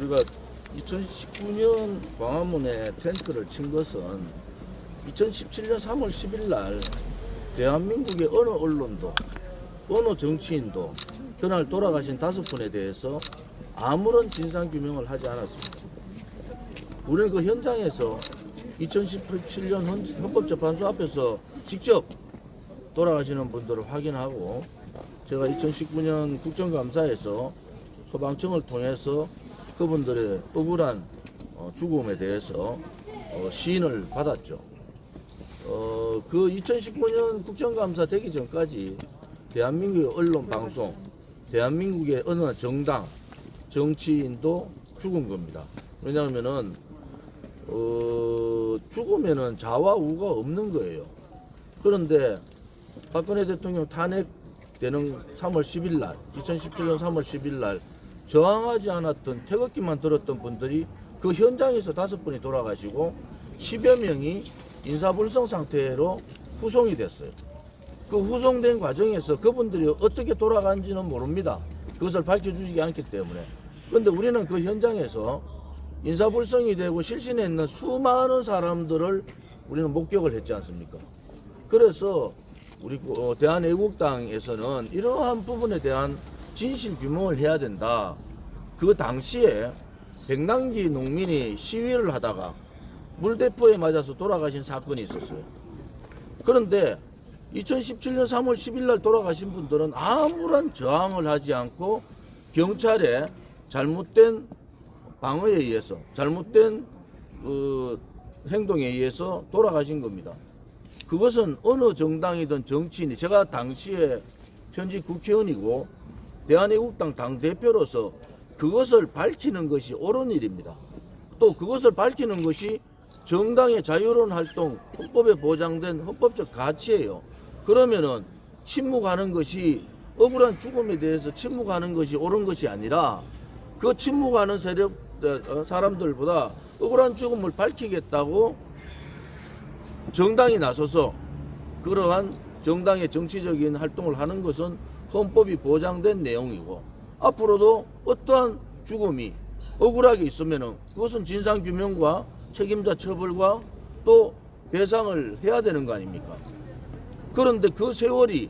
우리가 2019년 광화문에 텐트를 친 것은 2017년 3월 10일 날 대한민국의 어느 언론도 어느 정치인도 그날 돌아가신 5분에 대해서 아무런 진상규명을 하지 않았습니다. 우리는 그 현장에서 2017년 헌법재판소 앞에서 직접 돌아가시는 분들을 확인하고, 제가 2019년 국정감사에서 소방청을 통해서 그분들의 억울한 죽음에 대해서 시인을 받았죠. 그 2019년 국정감사 되기 전까지 대한민국의 언론 방송, 대한민국의 어느 정당, 정치인도 죽은 겁니다. 왜냐하면은 죽으면은 자와 우가 없는 거예요. 그런데 박근혜 대통령 탄핵되는 3월 10일 날, 2017년 3월 10일 날 저항하지 않았던, 태극기만 들었던 분들이 그 현장에서 5분이 돌아가시고 10여 명이 인사불성 상태로 후송이 됐어요. 그 후송된 과정에서 그분들이 어떻게 돌아간지는 모릅니다. 그것을 밝혀주시지 않기 때문에. 그런데 우리는 그 현장에서 인사불성이 되고 실신에 있는 수많은 사람들을 우리는 목격을 했지 않습니까? 그래서 우리 대한애국당에서는 이러한 부분에 대한 진실 규명을 해야 된다. 그 당시에 백남기 농민이 시위를 하다가 물대포에 맞아서 돌아가신 사건이 있었어요. 그런데 2017년 3월 10일 날 돌아가신 분들은 아무런 저항을 하지 않고 경찰의 잘못된 방어에 의해서, 잘못된 행동에 의해서 돌아가신 겁니다. 그것은 어느 정당이든 정치인이, 제가 당시에 현직 국회의원이고 대한애국당 당대표로서 그것을 밝히는 것이 옳은 일입니다. 또 그것을 밝히는 것이 정당의 자유로운 활동, 헌법에 보장된 헌법적 가치예요. 그러면은 침묵하는 것이, 억울한 죽음에 대해서 침묵하는 것이 옳은 것이 아니라 그 침묵하는 사람들보다 억울한 죽음을 밝히겠다고 정당이 나서서 그러한 정당의 정치적인 활동을 하는 것은 헌법이 보장된 내용이고, 앞으로도 어떠한 죽음이 억울하게 있으면은 그것은 진상규명과 책임자 처벌과 또 배상을 해야 되는 거 아닙니까? 그런데 그 세월이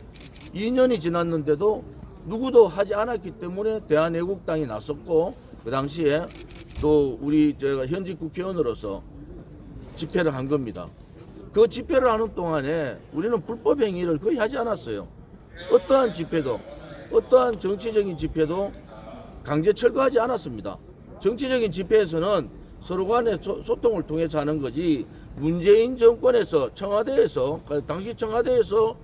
2년이 지났는데도 누구도 하지 않았기 때문에 대한애국당이 나섰고, 그 당시에 또 제가 현직 국회의원으로서 집회를 한 겁니다. 그 집회를 하는 동안에 우리는 불법 행위를 거의 하지 않았어요. 어떠한 집회도, 어떠한 정치적인 집회도 강제 철거하지 않았습니다. 정치적인 집회에서는 서로 간의 소통을 통해서 하는 거지, 문재인 정권에서, 청와대에서, 당시 청와대에서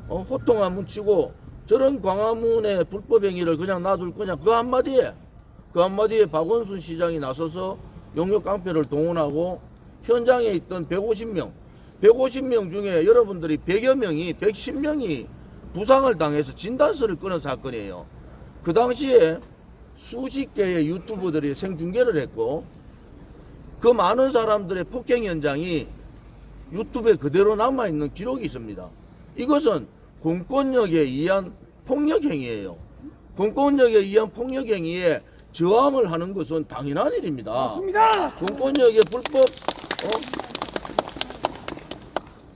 호통 한번 치고 저런 광화문의 불법 행위를 그냥 놔둘 거냐, 그 한마디에 박원순 시장이 나서서 용역 깡패를 동원하고 현장에 있던 150명 중에 여러분들이 100여 명이, 110명이 부상을 당해서 진단서를 끊은 사건이에요. 그 당시에 수십 개의 유튜버들이 생중계를 했고, 그 많은 사람들의 폭행 현장이 유튜브에 그대로 남아있는 기록이 있습니다. 이것은 공권력에 의한 폭력행위예요. 공권력에 의한 폭력행위에 저항을 하는 것은 당연한 일입니다. 맞습니다. 공권력의 불법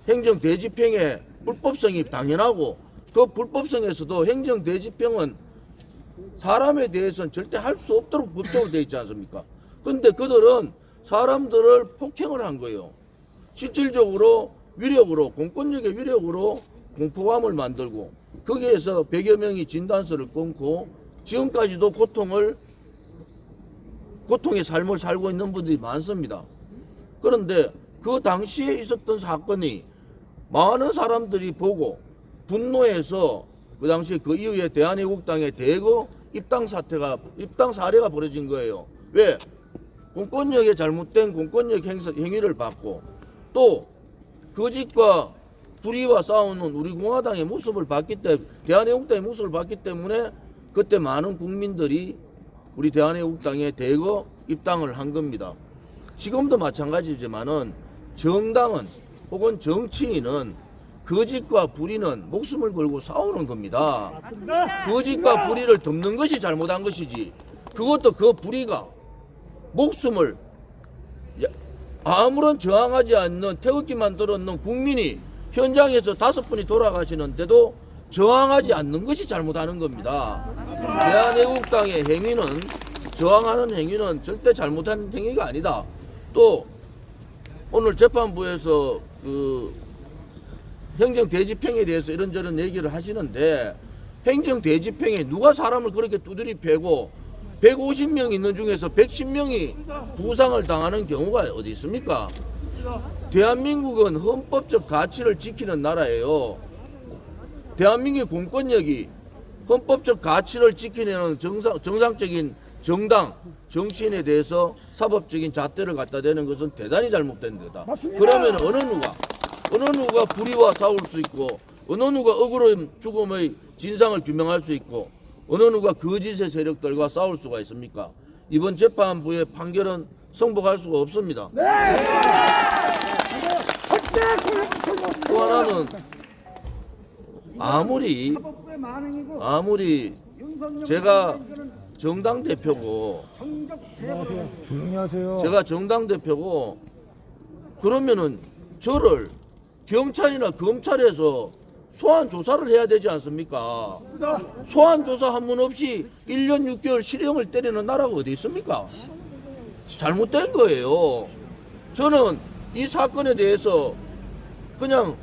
행정 대집행의 불법성이 당연하고, 그 불법성에서도 행정 대집행은 사람에 대해서는 절대 할 수 없도록 법적으로 되어 있지 않습니까? 근데 그들은 사람들을 폭행을 한 거예요. 실질적으로 위력으로, 공권력의 위력으로 공포감을 만들고, 거기에서 100여 명이 진단서를 끊고 지금까지도 고통의 삶을 살고 있는 분들이 많습니다. 그런데 그 당시에 있었던 사건이 많은 사람들이 보고 분노해서 그 당시에 그 이후에 대한애국당의 대거 입당 사례가 벌어진 거예요. 왜? 공권력의 잘못된 공권력 행위를 받고, 또 거짓과 불의와 싸우는 우리 공화당의 모습을 봤기 때문에, 대한애국당의 모습을 봤기 때문에 그때 많은 국민들이 우리 대한애국당에 대거 입당을 한 겁니다. 지금도 마찬가지지만은 정당은 혹은 정치인은 거짓과 불의는 목숨을 걸고 싸우는 겁니다. 거짓과 불의를 덮는 것이 잘못한 것이지, 그것도 그 불의가 목숨을 아무런 저항하지 않는 태극기만 들었는 국민이 현장에서 5분이 돌아가시는데도 저항하지 않는 것이 잘못하는 겁니다. 대한애국당의 행위는 저항하는 행위는 절대 잘못한 행위가 아니다. 또 오늘 재판부에서 그 행정대집행에 대해서 이런저런 얘기를 하시는데 행정대집행에 누가 사람을 그렇게 두드리 패고 150명 있는 중에서 110명이 부상을 당하는 경우가 어디 있습니까? 대한민국은 헌법적 가치를 지키는 나라예요. 대한민국의 공권력이 헌법적 가치를 지키는 정상적인 정당, 정치인에 대해서 사법적인 잣대를 갖다 대는 것은 대단히 잘못된 거다. 맞습니다. 그러면 어느 누가 불의와 싸울 수 있고 어느 누가 억울한 죽음의 진상을 규명할 수 있고 어느 누가 거짓의 세력들과 싸울 수가 있습니까? 이번 재판부의 판결은 승복할 수가 없습니다. 또 하나는 아무리 제가 정당 대표고 조용히 하세요. 제가 정당 대표고 그러면은 저를 경찰이나 검찰에서 소환 조사를 해야 되지 않습니까? 소환 조사 한 번 없이 1년 6개월 실형을 때리는 나라가 어디 있습니까? 잘못된 거예요. 저는 이 사건에 대해서 그냥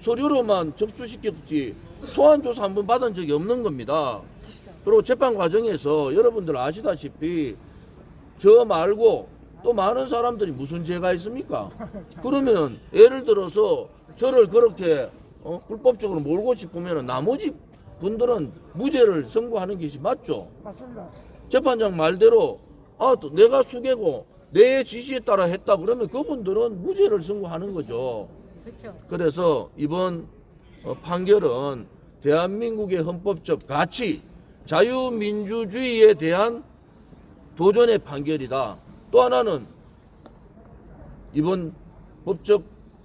서류로만 접수시켰지 소환 조사 한 번 받은 적이 없는 겁니다. 그리고 재판 과정에서 여러분들 아시다시피 저 말고 또 많은 사람들이 무슨 죄가 있습니까? 그러면 예를 들어서 저를 그렇게 불법적으로 몰고 싶으면 나머지 분들은 무죄를 선고하는 것이 맞죠? 맞습니다. 재판장 말대로 또 내가 수개고 내 지시에 따라 했다 그러면 그분들은 무죄를 선고하는 거죠. 그래서 이번 판결은 대한민국의 헌법적 가치, 자유민주주의에 대한 도전의 판결이다. 또 하나는 이번 법적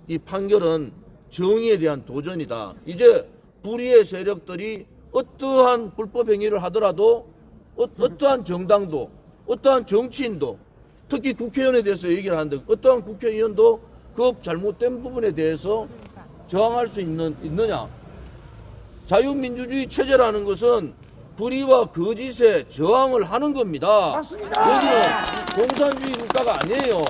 이 판결은 정의에 대한 도전이다. 이제 불의의 세력들이 어떠한 불법 행위를 하더라도 어떠한 정당도 어떠한 정치인도 특히 국회의원에 대해서 얘기를 하는데 어떠한 국회의원도 그 잘못된 부분에 대해서 저항할 수 있느냐. 자유민주주의 체제라는 것은 불의와 거짓에 저항을 하는 겁니다. 맞습니다. 여기는 공산주의 국가가 아니에요.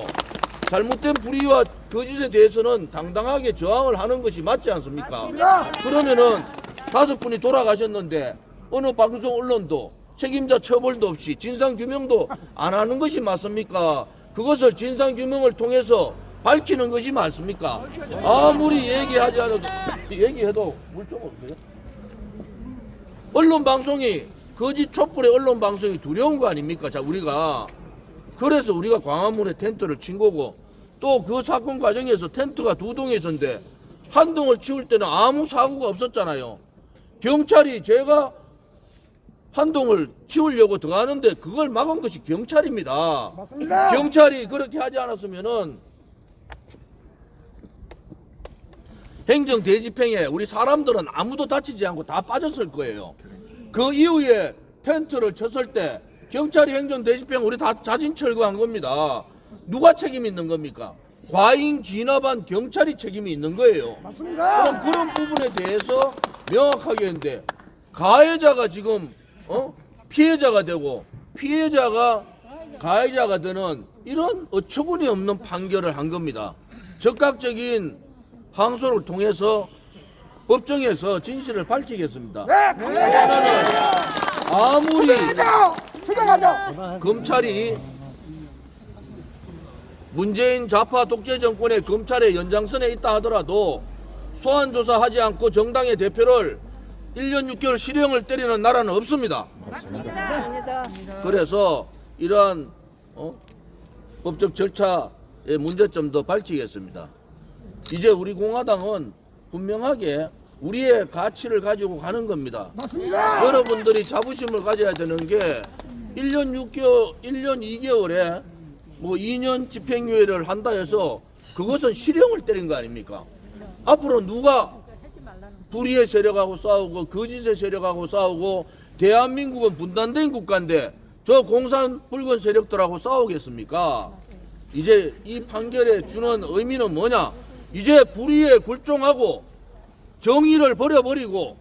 잘못된 불의와 거짓에 대해서는 당당하게 저항을 하는 것이 맞지 않습니까? 맞습니다. 그러면은 5분이 돌아가셨는데 어느 방송 언론도 책임자 처벌도 없이 진상규명도 안 하는 것이 맞습니까? 그것을 진상규명을 통해서 밝히는 것이 맞습니까? 아무리 얘기하지 않아도 얘기해도 물 좀 없어요? 언론 방송이 거짓 촛불의 언론 방송이 두려운 거 아닙니까? 자, 우리가 그래서 우리가 광화문에 텐트를 친 거고 또 그 사건 과정에서 텐트가 2동에 있었는데 한 동을 치울 때는 아무 사고가 없었잖아요. 경찰이 제가 한 동을 치우려고 들어가는데 그걸 막은 것이 경찰입니다. 맞습니다. 경찰이 그렇게 하지 않았으면은 행정 대집행에 우리 사람들은 아무도 다치지 않고 다 빠졌을 거예요. 그 이후에 텐트를 쳤을 때 경찰이 행정 대집행 우리 다 자진 철거한 겁니다. 누가 책임 있는 겁니까? 과잉 진압한 경찰이 책임이 있는 거예요. 맞습니다. 그럼 그런 부분에 대해서 명확하게 했는데 가해자가 지금 피해자가 되고 피해자가 가해자가 되는 이런 어처구니 없는 판결을 한 겁니다. 적극적인 항소를 통해서 법정에서 진실을 밝히겠습니다. 하나는 아무리 퇴장하자. 검찰이 문재인 좌파 독재 정권의 검찰의 연장선에 있다 하더라도 소환 조사하지 않고 정당의 대표를 1년 6개월 실형을 때리는 나라는 없습니다. 그래서 이러한 법적 절차의 문제점도 밝히겠습니다. 이제 우리 공화당은 분명하게 우리의 가치를 가지고 가는 겁니다. 맞습니다. 여러분들이 자부심을 가져야 되는 게 1년 2개월에 뭐 2년 집행유예를 한다 해서 그것은 실형을 때린 거 아닙니까? 앞으로 누가 불의의 세력하고 싸우고 거짓의 세력하고 싸우고 대한민국은 분단된 국가인데 저 공산 붉은 세력들하고 싸우겠습니까? 이제 이 판결에 주는 의미는 뭐냐? 이제 불의에 굴종하고 정의를 버려버리고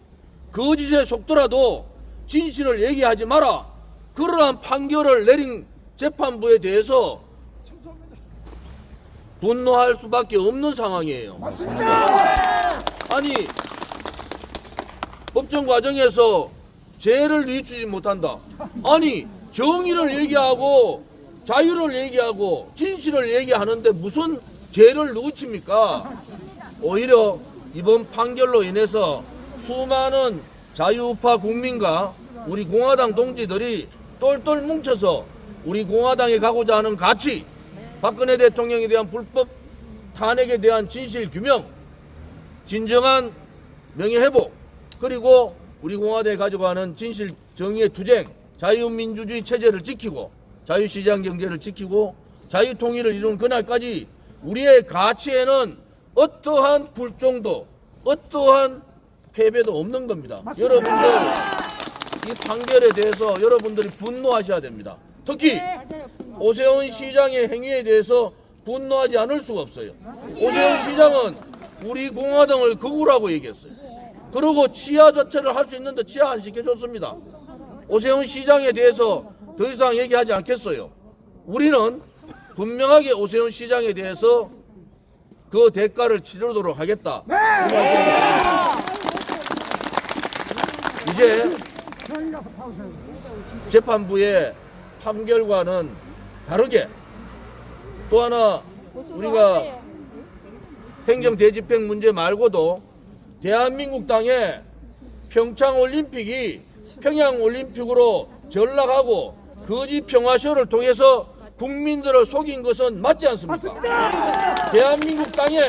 거짓에 속더라도 진실을 얘기하지 마라. 그러한 판결을 내린 재판부에 대해서 분노할 수밖에 없는 상황이에요. 아니, 법정 과정에서 죄를 뉘우치지 못한다. 아니, 정의를 얘기하고 자유를 얘기하고 진실을 얘기하는데 무슨 죄를 뉘우칩니까? 오히려 이번 판결로 인해서 수많은 자유우파 국민과 우리 공화당 동지들이 똘똘 뭉쳐서 우리 공화당에 가고자 하는 가치, 박근혜 대통령에 대한 불법 탄핵에 대한 진실 규명, 진정한 명예회복, 그리고 우리 공화당에 가지고 가는 진실 정의의 투쟁, 자유민주주의 체제를 지키고 자유시장 경제를 지키고 자유통일을 이룬 그날까지 우리의 가치에는 어떠한 굴종도 어떠한 패배도 없는 겁니다. 여러분들 이 판결에 대해서 여러분들이 분노하셔야 됩니다. 특히 오세훈 시장의 행위에 대해서 분노하지 않을 수가 없어요. 오세훈 시장은 우리 공화당을 극우라고 얘기했어요. 그리고 치하 조치를 할 수 있는데 치하 안 시켜줬습니다. 오세훈 시장에 대해서 더 이상 얘기하지 않겠어요. 우리는 분명하게 오세훈 시장에 대해서 그 대가를 치르도록 하겠다. 이제 재판부의 판결과는 다르게 또 하나 우리가 행정대집행 문제 말고도 대한민국 땅에 평창올림픽이 평양올림픽으로 전락하고 거짓 평화쇼를 통해서 국민들을 속인 것은 맞지 않습니까? 대한민국 땅에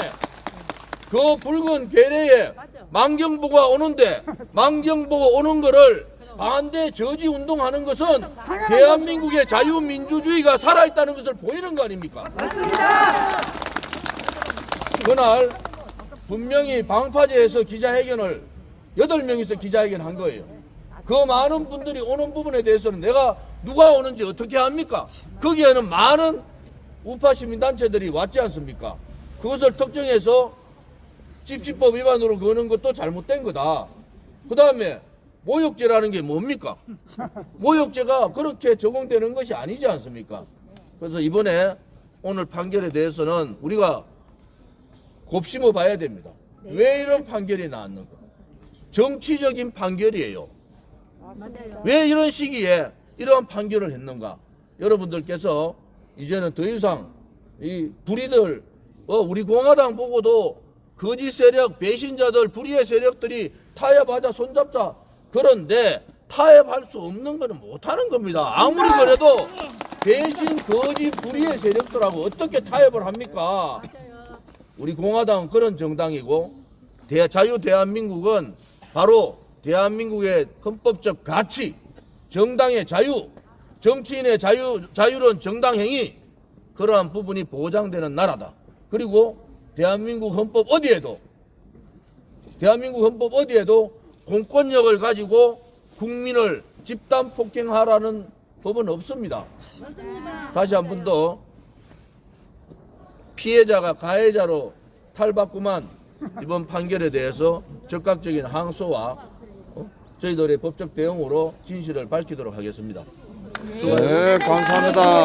그 붉은 괴뢰에 망경보가 오는데 망경보고 오는 거를 반대 저지 운동하는 것은 대한민국의 자유민주주의가 살아있다는 것을 보이는 거 아닙니까? 맞습니다. 그날 분명히 방파제에서 기자회견을 8명이서 기자회견한 거예요. 그 많은 분들이 오는 부분에 대해서는 내가 누가 오는지 어떻게 합니까? 거기에는 많은 우파 시민단체들이 왔지 않습니까? 그것을 특정해서 집시법 위반으로 거는 것도 잘못된 거다. 그 다음에 모욕죄라는 게 뭡니까? 모욕죄가 그렇게 적용되는 것이 아니지 않습니까? 그래서 이번에 오늘 판결에 대해서는 우리가 곱씹어 봐야 됩니다. 왜 이런 판결이 나왔는가? 정치적인 판결이에요. 왜 이런 시기에 이런 판결을 했는가? 여러분들께서 이제는 더 이상 이 불의들, 우리 공화당 보고도 거짓 세력, 배신자들, 불의의 세력들이 타협하자, 손잡자. 그런데 타협할 수 없는 거는 못하는 겁니다. 아무리 그래도 배신, 거짓, 불의의 세력들하고 어떻게 타협을 합니까? 우리 공화당은 그런 정당이고 자유대한민국은 바로 대한민국의 헌법적 가치, 정당의 자유, 정치인의 자유로운 정당행위, 그러한 부분이 보장되는 나라다. 그리고 대한민국 헌법 어디에도 공권력을 가지고 국민을 집단 폭행하라는 법은 없습니다. 다시 한 번 더 피해자가 가해자로 탈바꿈한 이번 판결에 대해서 적극적인 항소와 저희들의 법적 대응으로 진실을 밝히도록 하겠습니다. 네, 감사합니다.